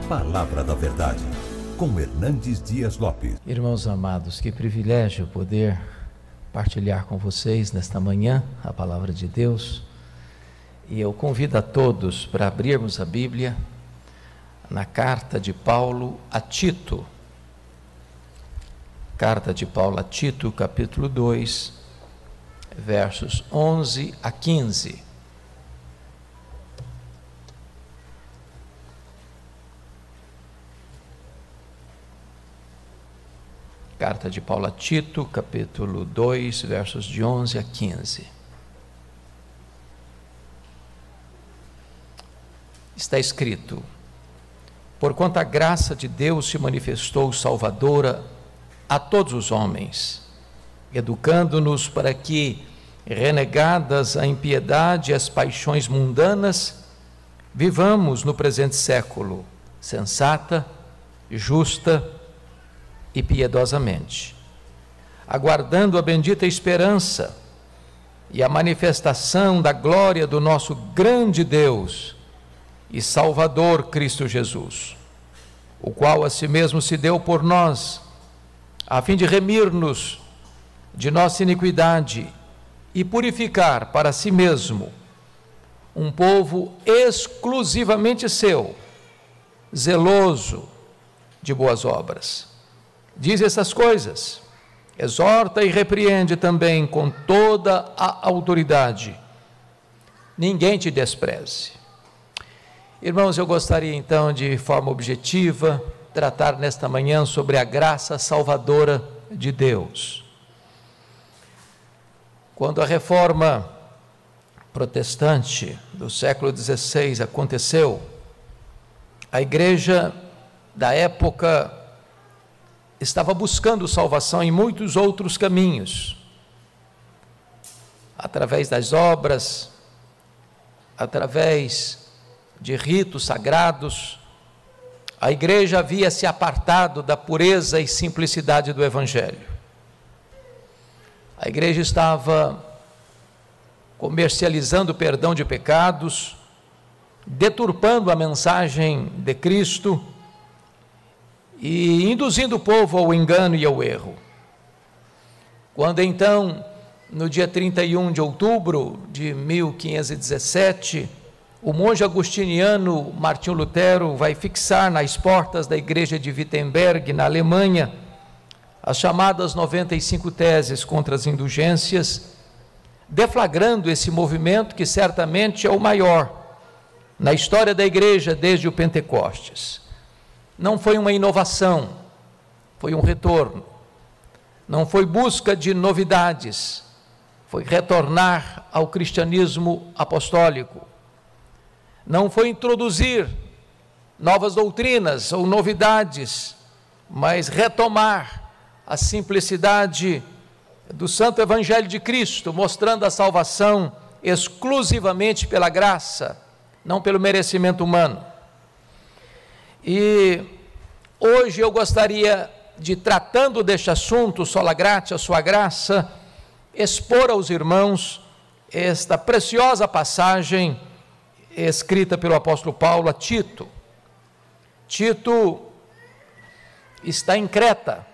Palavra da Verdade, com Hernandes Dias Lopes. Irmãos amados, que privilégio poder partilhar com vocês nesta manhã a Palavra de Deus. E eu convido a todos para abrirmos a Bíblia na carta de Paulo a Tito. Carta de Paulo a Tito, capítulo 2, versos 11 a 15. Carta de Paulo a Tito, capítulo 2, versos de 11 a 15. Está escrito: porquanto a graça de Deus se manifestou salvadora a todos os homens, educando-nos para que, renegadas a impiedade e as paixões mundanas, vivamos no presente século sensata, justa e piedosamente, aguardando a bendita esperança e a manifestação da glória do nosso grande Deus e Salvador Cristo Jesus, o qual a si mesmo se deu por nós, a fim de remir-nos de nossa iniquidade e purificar para si mesmo um povo exclusivamente seu, zeloso de boas obras. Diz essas coisas, exorta e repreende também com toda a autoridade. Ninguém te despreze. Irmãos, eu gostaria então de forma objetiva tratar nesta manhã sobre a graça salvadora de Deus. Quando a reforma protestante do século XVI aconteceu, a igreja da época estava buscando salvação em muitos outros caminhos, através das obras, através de ritos sagrados. A igreja havia se apartado da pureza e simplicidade do Evangelho. A igreja estava comercializando o perdão de pecados, deturpando a mensagem de Cristo e induzindo o povo ao engano e ao erro. Quando então, no dia 31 de outubro de 1517, o monge agustiniano Martinho Lutero vai fixar nas portas da igreja de Wittenberg, na Alemanha, as chamadas 95 teses contra as indulgências, deflagrando esse movimento que certamente é o maior na história da igreja desde o Pentecostes. Não foi uma inovação, foi um retorno. Não foi busca de novidades, foi retornar ao cristianismo apostólico. Não foi introduzir novas doutrinas ou novidades, mas retomar a simplicidade do Santo Evangelho de Cristo, mostrando a salvação exclusivamente pela graça, não pelo merecimento humano. E hoje eu gostaria de, tratando deste assunto, sola gratia, sua graça, expor aos irmãos esta preciosa passagem escrita pelo apóstolo Paulo a Tito. Tito está em Creta.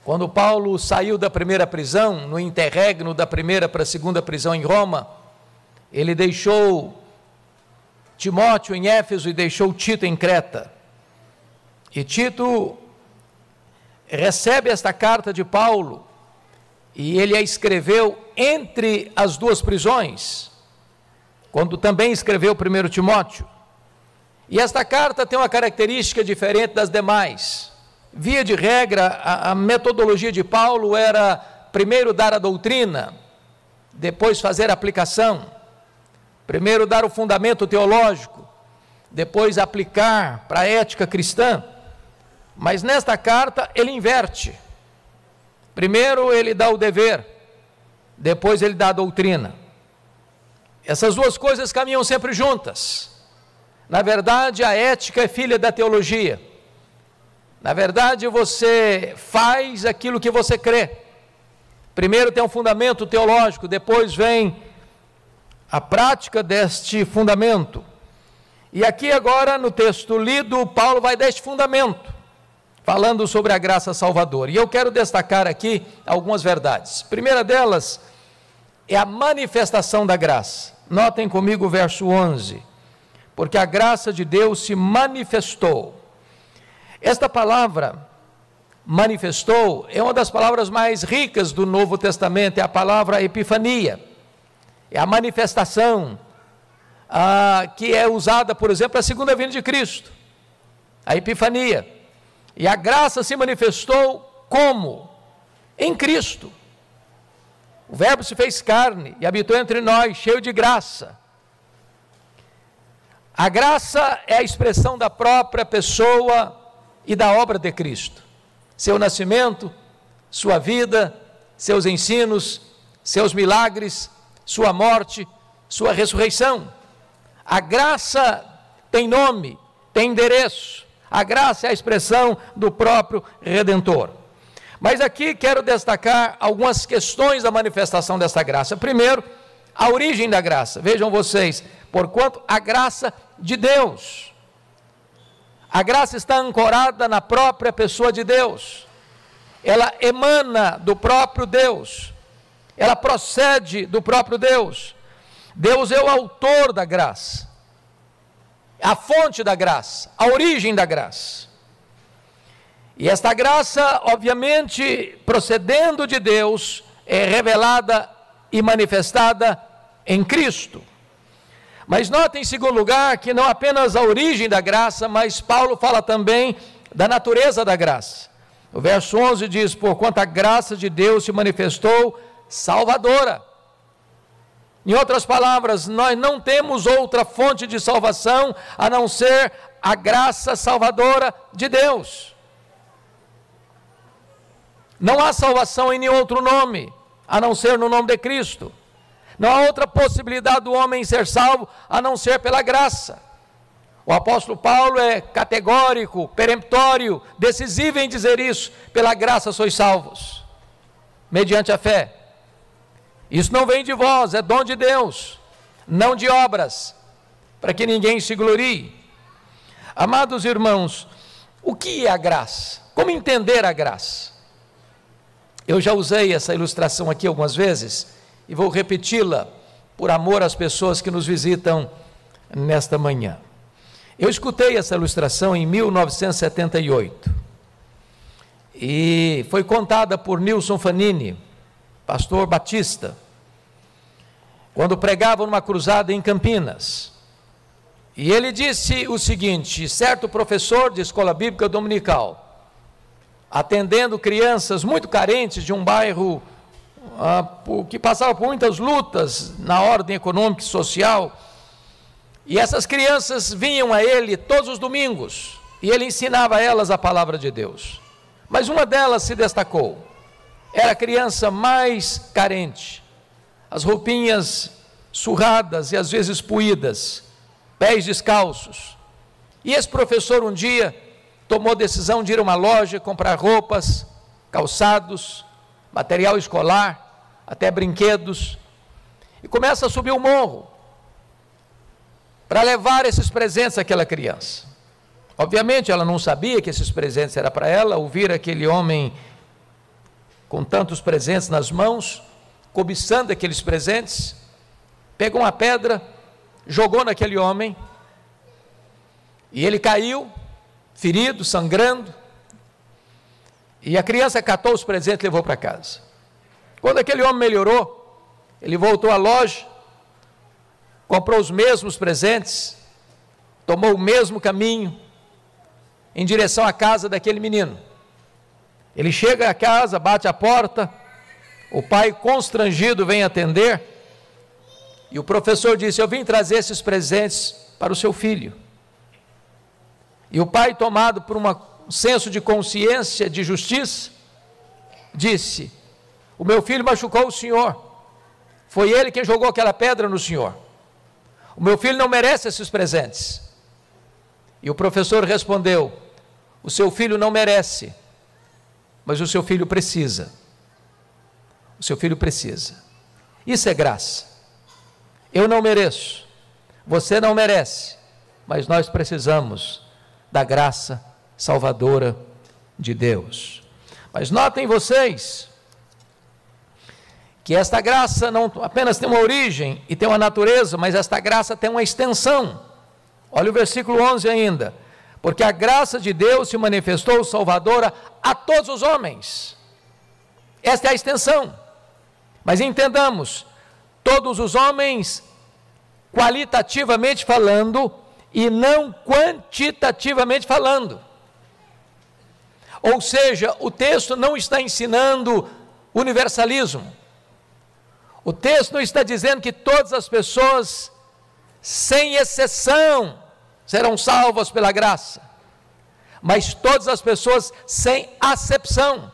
Quando Paulo saiu da primeira prisão, no interregno da primeira para a segunda prisão em Roma, ele deixou Timóteo em Éfeso e deixou Tito em Creta. E Tito recebe esta carta de Paulo e ele a escreveu entre as duas prisões, quando também escreveu 1 Timóteo. E esta carta tem uma característica diferente das demais. Via de regra, a metodologia de Paulo era primeiro dar a doutrina, depois fazer a aplicação. Primeiro dar o fundamento teológico, depois aplicar para a ética cristã. Mas nesta carta ele inverte. Primeiro ele dá o dever, depois ele dá a doutrina. Essas duas coisas caminham sempre juntas. Na verdade, a ética é filha da teologia. Na verdade, você faz aquilo que você crê. Primeiro tem um fundamento teológico, depois vem a prática deste fundamento. E aqui agora, no texto lido, Paulo vai dar este fundamento, falando sobre a graça salvadora. E eu quero destacar aqui algumas verdades. A primeira delas é a manifestação da graça. Notem comigo o verso 11. Porque a graça de Deus se manifestou. Esta palavra, manifestou, é uma das palavras mais ricas do Novo Testamento, é a palavra epifania. É a manifestação que é usada, por exemplo, para a segunda vinda de Cristo. A epifania. E a graça se manifestou como? Em Cristo. O Verbo se fez carne e habitou entre nós, cheio de graça. A graça é a expressão da própria pessoa e da obra de Cristo. Seu nascimento, sua vida, seus ensinos, seus milagres, sua morte, sua ressurreição. A graça tem nome, tem endereço. A graça é a expressão do próprio Redentor. Mas aqui quero destacar algumas questões da manifestação dessa graça. Primeiro, a origem da graça. Vejam vocês, porquanto a graça de Deus. A graça está ancorada na própria pessoa de Deus. Ela emana do próprio Deus. Ela procede do próprio Deus. Deus é o autor da graça, a fonte da graça, a origem da graça. E esta graça, obviamente, procedendo de Deus, é revelada e manifestada em Cristo. Mas notem, em segundo lugar, que não apenas a origem da graça, mas Paulo fala também da natureza da graça. O verso 11 diz: porquanto a graça de Deus se manifestou salvadora. Em outras palavras, nós não temos outra fonte de salvação a não ser a graça salvadora de Deus. Não há salvação em nenhum outro nome, a não ser no nome de Cristo. Não há outra possibilidade do homem ser salvo, a não ser pela graça. O apóstolo Paulo é categórico, peremptório, decisivo em dizer isso: pela graça sois salvos, mediante a fé. Isso não vem de vós, é dom de Deus, não de obras, para que ninguém se glorie. Amados irmãos, o que é a graça? Como entender a graça? Eu já usei essa ilustração aqui algumas vezes e vou repeti-la por amor às pessoas que nos visitam nesta manhã. Eu escutei essa ilustração em 1978 e foi contada por Nilson Fanini, pastor batista, quando pregava numa cruzada em Campinas. E ele disse o seguinte: certo professor de escola bíblica dominical, atendendo crianças muito carentes de um bairro que passava por muitas lutas na ordem econômica e social, e essas crianças vinham a ele todos os domingos, e ele ensinava a elas a palavra de Deus. Mas uma delas se destacou. Era a criança mais carente, as roupinhas surradas e às vezes puídas, pés descalços. E esse professor um dia tomou a decisão de ir a uma loja comprar roupas, calçados, material escolar, até brinquedos, e começa a subir o morro para levar esses presentes àquela criança. Obviamente ela não sabia que esses presentes eram para ela. Ouvir aquele homem com tantos presentes nas mãos, cobiçando aqueles presentes, pegou uma pedra, jogou naquele homem, e ele caiu, ferido, sangrando, e a criança catou os presentes e levou para casa. Quando aquele homem melhorou, ele voltou à loja, comprou os mesmos presentes, tomou o mesmo caminho, em direção à casa daquele menino. Ele chega à casa, bate a porta, o pai constrangido vem atender, e o professor disse: eu vim trazer esses presentes para o seu filho. E o pai, tomado por um senso de consciência, de justiça, disse: o meu filho machucou o senhor, foi ele quem jogou aquela pedra no senhor, o meu filho não merece esses presentes. E o professor respondeu: o seu filho não merece, mas o seu filho precisa. O seu filho precisa. Isso é graça. Eu não mereço, você não merece, mas nós precisamos da graça salvadora de Deus. Mas notem vocês que esta graça não apenas tem uma origem e tem uma natureza, mas esta graça tem uma extensão. Olha o versículo 11 ainda. Porque a graça de Deus se manifestou salvadora a todos os homens. Esta é a extensão. Mas entendamos, todos os homens, qualitativamente falando, e não quantitativamente falando. Ou seja, o texto não está ensinando universalismo. O texto não está dizendo que todas as pessoas, sem exceção, serão salvas pela graça, mas todas as pessoas sem acepção.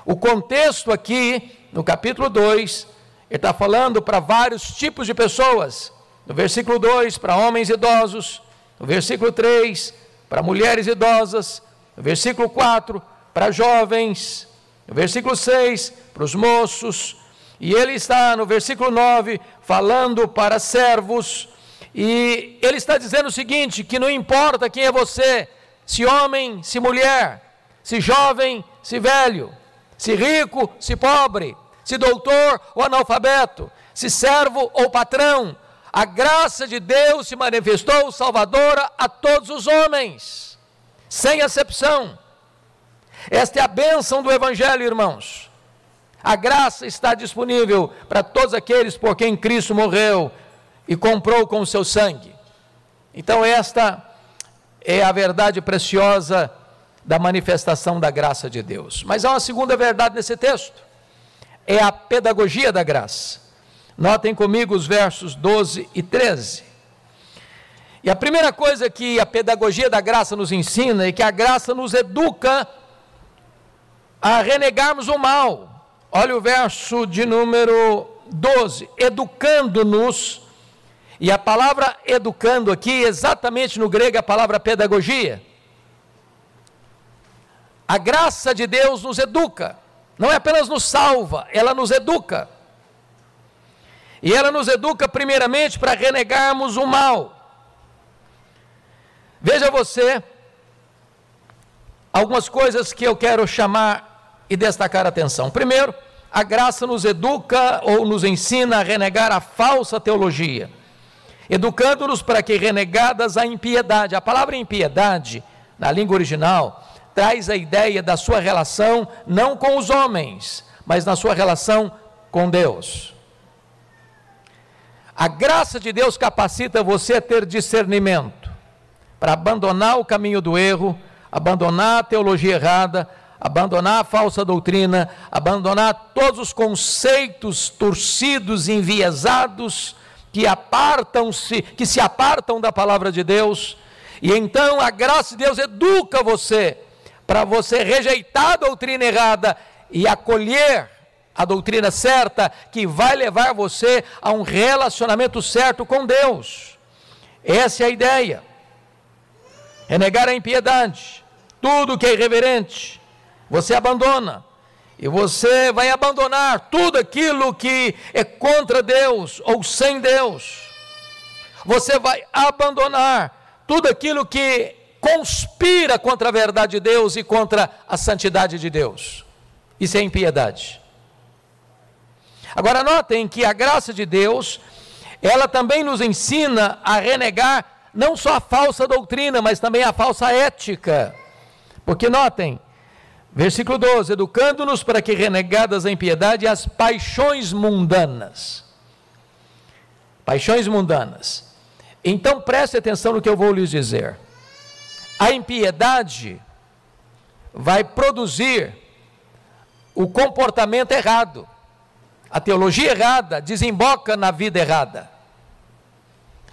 O contexto aqui, no capítulo 2, ele está falando para vários tipos de pessoas. No versículo 2, para homens idosos. No versículo 3, para mulheres idosas. No versículo 4, para jovens. No versículo 6, para os moços. E ele está no versículo 9, falando para servos. E ele está dizendo o seguinte, que não importa quem é você, se homem, se mulher, se jovem, se velho, se rico, se pobre, se doutor ou analfabeto, se servo ou patrão, a graça de Deus se manifestou salvadora a todos os homens, sem acepção. Esta é a bênção do Evangelho, irmãos. A graça está disponível para todos aqueles por quem Cristo morreu e comprou com o seu sangue. Então esta é a verdade preciosa da manifestação da graça de Deus. Mas há uma segunda verdade nesse texto, é a pedagogia da graça. Notem comigo os versos 12 e 13. E a primeira coisa que a pedagogia da graça nos ensina é que a graça nos educa a renegarmos o mal. Olha o verso de número 12, educando-nos. E a palavra educando aqui, exatamente no grego, é a palavra pedagogia. A graça de Deus nos educa, não é apenas nos salva, ela nos educa. E ela nos educa primeiramente para renegarmos o mal. Veja você, algumas coisas que eu quero chamar e destacar a atenção. Primeiro, a graça nos educa ou nos ensina a renegar a falsa teologia, educando-nos para que renegadas a impiedade. A palavra impiedade, na língua original, traz a ideia da sua relação não com os homens, mas na sua relação com Deus. A graça de Deus capacita você a ter discernimento, para abandonar o caminho do erro, abandonar a teologia errada, abandonar a falsa doutrina, abandonar todos os conceitos torcidos, enviesados, que se apartam da palavra de Deus. E então a graça de Deus educa você, para você rejeitar a doutrina errada e acolher a doutrina certa, que vai levar você a um relacionamento certo com Deus. Essa é a ideia. Renegar a impiedade, tudo que é irreverente, você abandona. E você vai abandonar tudo aquilo que é contra Deus ou sem Deus. Você vai abandonar tudo aquilo que conspira contra a verdade de Deus e contra a santidade de Deus. Isso é impiedade. Agora notem que a graça de Deus, ela também nos ensina a renegar não só a falsa doutrina, mas também a falsa ética. Porque notem, versículo 12, educando-nos para que renegadas a impiedade as paixões mundanas. Paixões mundanas. Então preste atenção no que eu vou lhes dizer. A impiedade vai produzir o comportamento errado. A teologia errada desemboca na vida errada.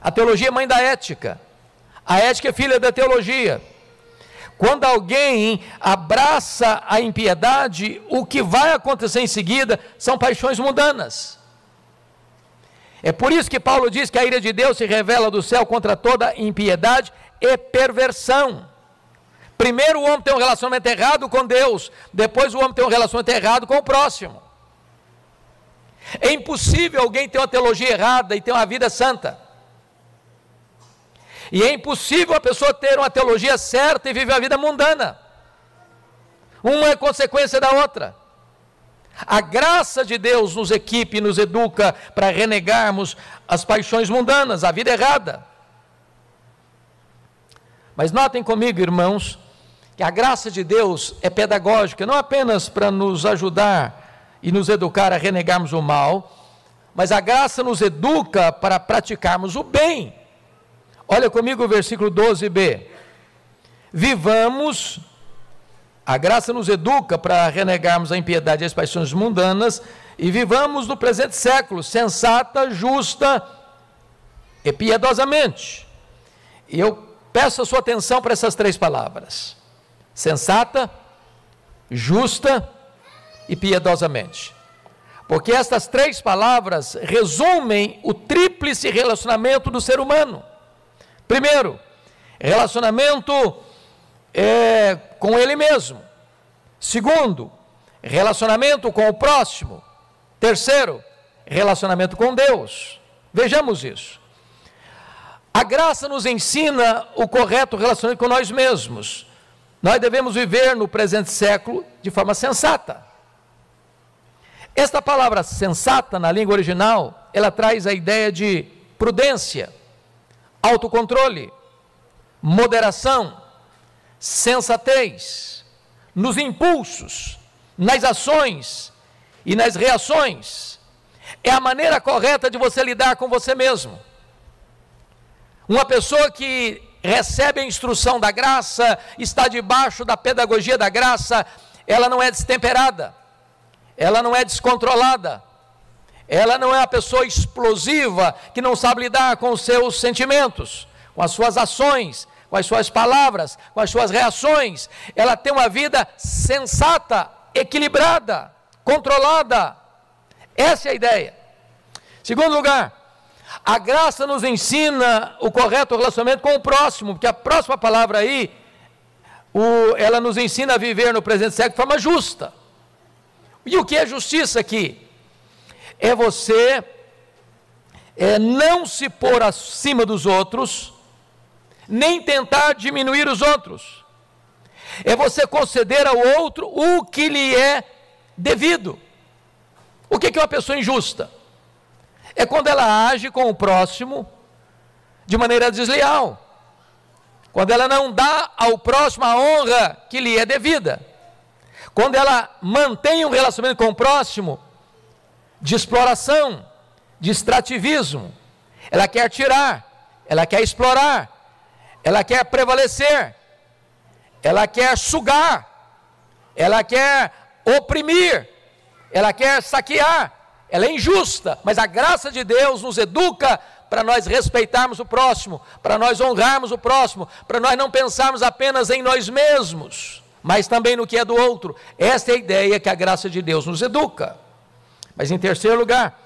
A teologia é mãe da ética. A ética é filha da teologia. Quando alguém abraça a impiedade, o que vai acontecer em seguida são paixões mundanas. É por isso que Paulo diz que a ira de Deus se revela do céu contra toda impiedade e perversão. Primeiro o homem tem um relacionamento errado com Deus, depois o homem tem um relacionamento errado com o próximo. É impossível alguém ter uma teologia errada e ter uma vida santa. E é impossível a pessoa ter uma teologia certa e viver a vida mundana. Uma é consequência da outra. A graça de Deus nos equipe e nos educa para renegarmos as paixões mundanas, a vida errada. Mas notem comigo, irmãos, que a graça de Deus é pedagógica, não apenas para nos ajudar e nos educar a renegarmos o mal, mas a graça nos educa para praticarmos o bem. Olha comigo o versículo 12b. Vivamos, a graça nos educa para renegarmos a impiedade e as paixões mundanas, e vivamos no presente século, sensata, justa e piedosamente. E eu peço a sua atenção para essas três palavras: sensata, justa e piedosamente. Porque estas três palavras resumem o tríplice relacionamento do ser humano. Primeiro, relacionamento com ele mesmo. Segundo, relacionamento com o próximo. Terceiro, relacionamento com Deus. Vejamos isso. A graça nos ensina o correto relacionamento com nós mesmos. Nós devemos viver no presente século de forma sensata. Esta palavra sensata, na língua original, ela traz a ideia de prudência, autocontrole, moderação, sensatez, nos impulsos, nas ações e nas reações. É a maneira correta de você lidar com você mesmo. Uma pessoa que recebe a instrução da graça, está debaixo da pedagogia da graça, ela não é destemperada, ela não é descontrolada, ela não é uma pessoa explosiva, que não sabe lidar com os seus sentimentos, com as suas ações, com as suas palavras, com as suas reações. Ela tem uma vida sensata, equilibrada, controlada. Essa é a ideia. Segundo lugar, a graça nos ensina o correto relacionamento com o próximo, porque a próxima palavra aí, ela nos ensina a viver no presente século de forma justa. E o que é justiça aqui? É você não se pôr acima dos outros, nem tentar diminuir os outros. É você conceder ao outro o que lhe é devido. O que é uma pessoa injusta? É quando ela age com o próximo de maneira desleal, quando ela não dá ao próximo a honra que lhe é devida, quando ela mantém um relacionamento com o próximo de exploração, de extrativismo. Ela quer tirar, ela quer explorar, ela quer prevalecer, ela quer sugar, ela quer oprimir, ela quer saquear. Ela é injusta, mas a graça de Deus nos educa para nós respeitarmos o próximo, para nós honrarmos o próximo, para nós não pensarmos apenas em nós mesmos, mas também no que é do outro. Esta é a ideia que a graça de Deus nos educa. Mas em terceiro lugar,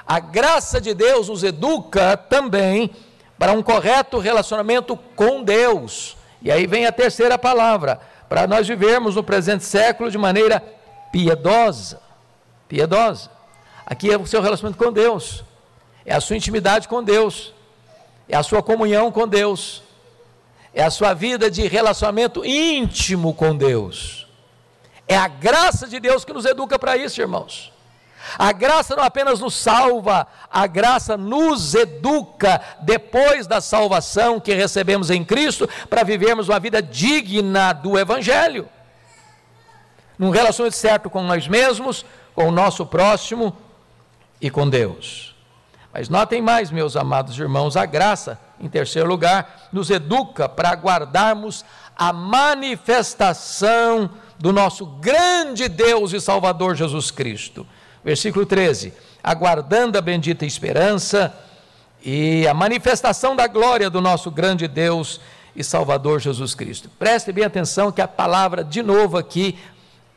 a graça de Deus nos educa também para um correto relacionamento com Deus. E aí vem a terceira palavra, para nós vivermos no presente século de maneira piedosa. Piedosa. Aqui é o seu relacionamento com Deus, é a sua intimidade com Deus, é a sua comunhão com Deus, é a sua vida de relacionamento íntimo com Deus. É a graça de Deus que nos educa para isso, irmãos. A graça não apenas nos salva, a graça nos educa depois da salvação que recebemos em Cristo, para vivermos uma vida digna do Evangelho, num relacionamento certo com nós mesmos, com o nosso próximo e com Deus. Mas notem mais, meus amados irmãos, a graça, em terceiro lugar, nos educa para aguardarmos a manifestação do nosso grande Deus e Salvador Jesus Cristo. Versículo 13, aguardando a bendita esperança e a manifestação da glória do nosso grande Deus e Salvador Jesus Cristo. Preste bem atenção que a palavra, de novo aqui,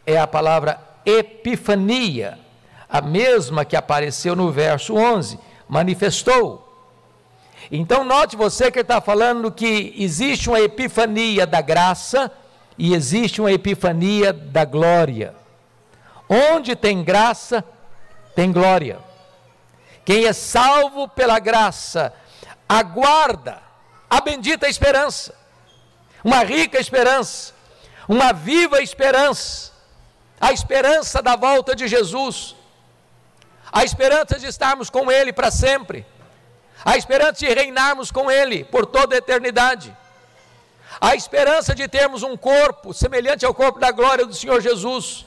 é a palavra epifania, a mesma que apareceu no verso 11, manifestou. Então note você que ele está falando que existe uma epifania da graça e existe uma epifania da glória. Onde tem graça, tem glória. Quem é salvo pela graça, aguarda a bendita esperança, uma rica esperança, uma viva esperança, a esperança da volta de Jesus, a esperança de estarmos com Ele para sempre, a esperança de reinarmos com Ele por toda a eternidade, a esperança de termos um corpo semelhante ao corpo da glória do Senhor Jesus,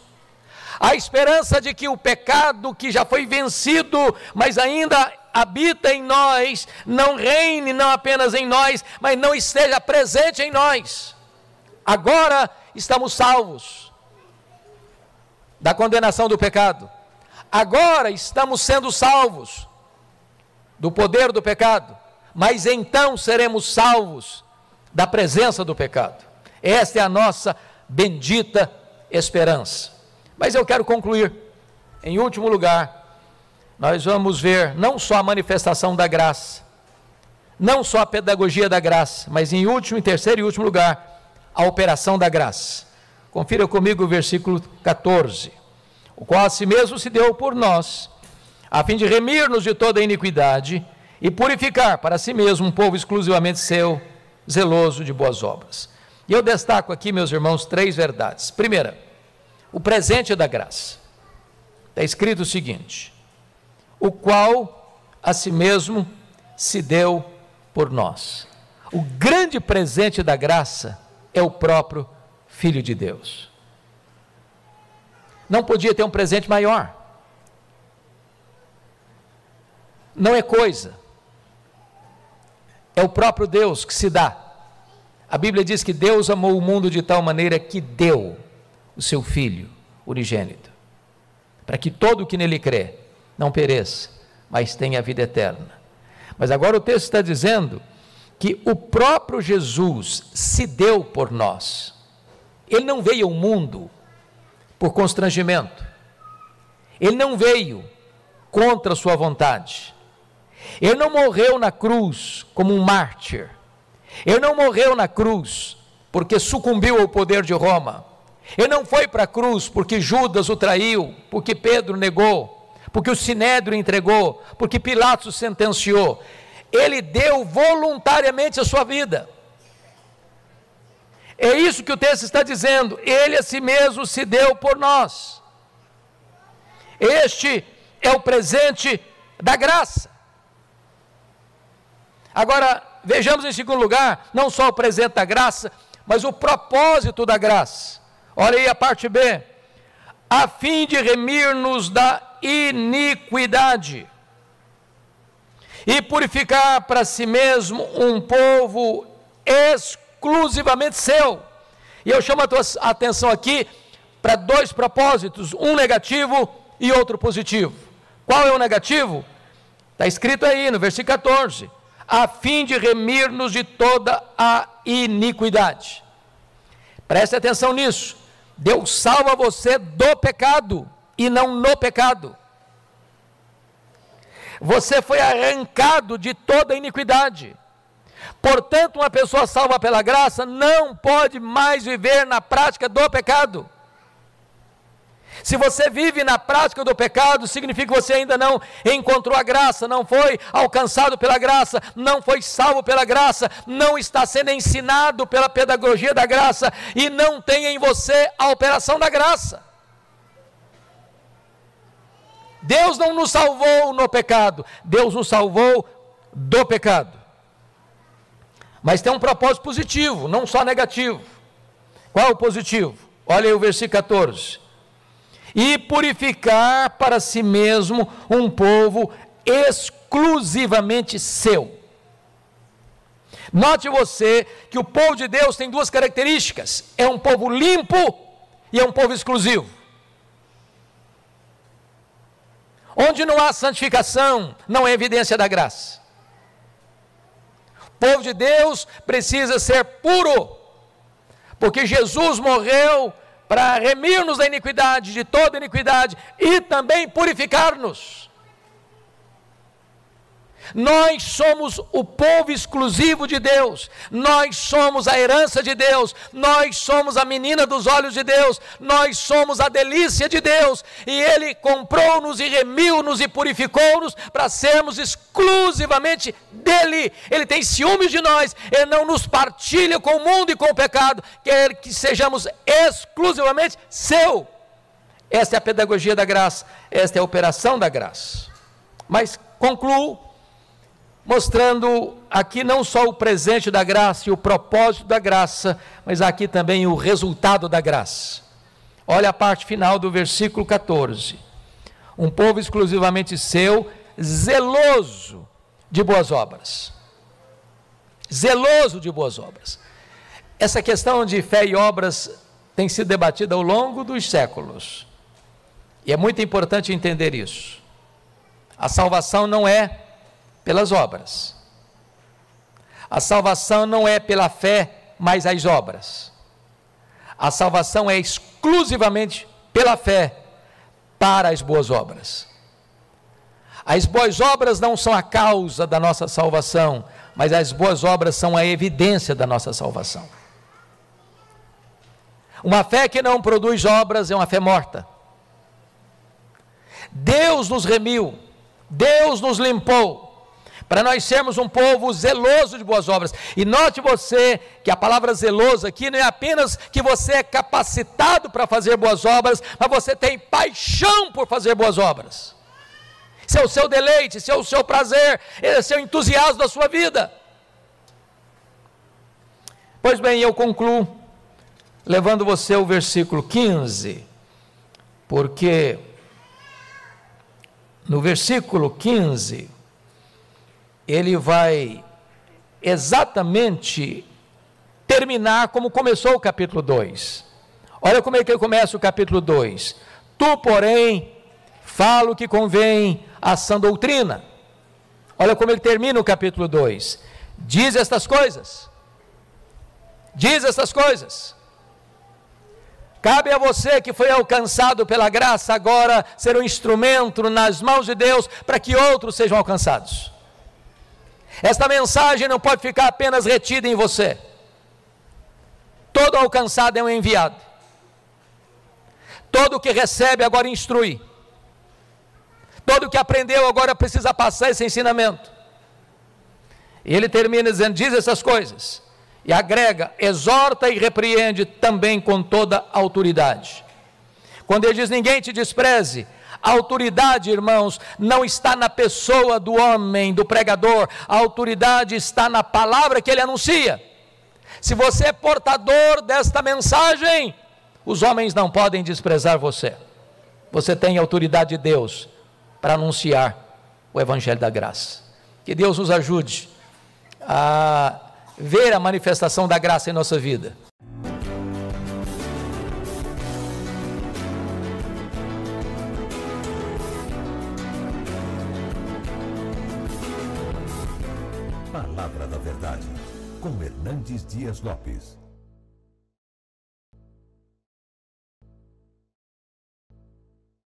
a esperança de que o pecado que já foi vencido, mas ainda habita em nós, não reine não apenas em nós, mas não esteja presente em nós. Agora estamos salvos da condenação do pecado. Agora estamos sendo salvos do poder do pecado, mas então seremos salvos da presença do pecado. Esta é a nossa bendita esperança. Mas eu quero concluir, em último lugar, nós vamos ver não só a manifestação da graça, não só a pedagogia da graça, mas em terceiro e último lugar, a operação da graça. Confira comigo o versículo 14. O qual a si mesmo se deu por nós, a fim de remir-nos de toda a iniquidade e purificar para si mesmo um povo exclusivamente seu, zeloso de boas obras. E eu destaco aqui, meus irmãos, 3 verdades. Primeira, o presente da graça. Está escrito o seguinte: o qual a si mesmo se deu por nós. O grande presente da graça é o próprio Filho de Deus. Não podia ter um presente maior. Não é coisa. É o próprio Deus que se dá. A Bíblia diz que Deus amou o mundo de tal maneira que deu o seu Filho unigênito, para que todo o que nele crê não pereça, mas tenha a vida eterna. Mas agora o texto está dizendo que o próprio Jesus se deu por nós. Ele não veio ao mundo por constrangimento. Ele não veio contra a sua vontade. Ele não morreu na cruz como um mártir. Ele não morreu na cruz porque sucumbiu ao poder de Roma. Ele não foi para a cruz porque Judas o traiu, porque Pedro negou, porque o Sinédrio entregou, porque Pilatos sentenciou. Ele deu voluntariamente a sua vida. É isso que o texto está dizendo. Ele a si mesmo se deu por nós. Este é o presente da graça. Agora, vejamos em segundo lugar, não só o presente da graça, mas o propósito da graça. Olha aí a parte B. A fim de remir-nos da iniquidade e purificar para si mesmo um povo exclusivamente seu. E eu chamo a tua atenção aqui para 2 propósitos, um negativo e outro positivo. Qual é o negativo? Está escrito aí no versículo 14: a fim de remir-nos de toda a iniquidade. Preste atenção nisso. Deus salva você do pecado e não no pecado. Você foi arrancado de toda a iniquidade. Portanto, uma pessoa salva pela graça não pode mais viver na prática do pecado. Se você vive na prática do pecado, significa que você ainda não encontrou a graça, não foi alcançado pela graça, não foi salvo pela graça, não está sendo ensinado pela pedagogia da graça e não tem em você a operação da graça. Deus não nos salvou no pecado, Deus nos salvou do pecado. Mas tem um propósito positivo, não só negativo. Qual é o positivo? Olha aí o versículo 14. E purificar para si mesmo um povo exclusivamente seu. Note você que o povo de Deus tem 2 características: é um povo limpo e é um povo exclusivo. Onde não há santificação, não é evidência da graça. O povo de Deus precisa ser puro, porque Jesus morreu para remir-nos da iniquidade, de toda iniquidade, e também purificar-nos. Nós somos o povo exclusivo de Deus, nós somos a herança de Deus, nós somos a menina dos olhos de Deus, nós somos a delícia de Deus, e Ele comprou-nos e remiu-nos e purificou-nos para sermos exclusivamente dEle. Ele tem ciúmes de nós, Ele não nos partilha com o mundo e com o pecado, quer que sejamos exclusivamente seu. Esta é a pedagogia da graça, esta é a operação da graça. Mas concluo mostrando aqui não só o presente da graça e o propósito da graça, mas aqui também o resultado da graça. Olha a parte final do versículo 14. Um povo exclusivamente seu, zeloso de boas obras. Zeloso de boas obras. Essa questão de fé e obras tem sido debatida ao longo dos séculos. E é muito importante entender isso. A salvação não é pelas obras. A salvação não é pela fé, mas as obras. A salvação é exclusivamente pela fé, para as boas obras. As boas obras não são a causa da nossa salvação, mas as boas obras são a evidência da nossa salvação. Uma fé que não produz obras é uma fé morta. Deus nos remiu, Deus nos limpou, para nós sermos um povo zeloso de boas obras. E note você que a palavra zeloso aqui não é apenas que você é capacitado para fazer boas obras, mas você tem paixão por fazer boas obras. Esse é o seu deleite, esse é o seu prazer, esse é o entusiasmo da sua vida. Pois bem, eu concluo levando você ao versículo 15, porque no versículo 15, ele vai exatamente terminar como começou o capítulo 2. Olha como é que ele começa o capítulo 2. Tu, porém, fala o que convém à sã doutrina. Olha como ele termina o capítulo 2. Diz estas coisas. Diz estas coisas. Cabe a você que foi alcançado pela graça agora ser um instrumento nas mãos de Deus para que outros sejam alcançados. Esta mensagem não pode ficar apenas retida em você. Todo alcançado é um enviado. Todo que recebe agora instrui. Todo que aprendeu agora precisa passar esse ensinamento. E ele termina dizendo, diz essas coisas. E agrega, exorta e repreende também com toda autoridade. Quando ele diz, ninguém te despreze, a autoridade, irmãos, não está na pessoa do homem, do pregador, a autoridade está na palavra que ele anuncia. Se você é portador desta mensagem, os homens não podem desprezar você. Você tem a autoridade de Deus para anunciar o Evangelho da Graça. Que Deus nos ajude a ver a manifestação da graça em nossa vida. Palavra da Verdade, com Hernandes Dias Lopes.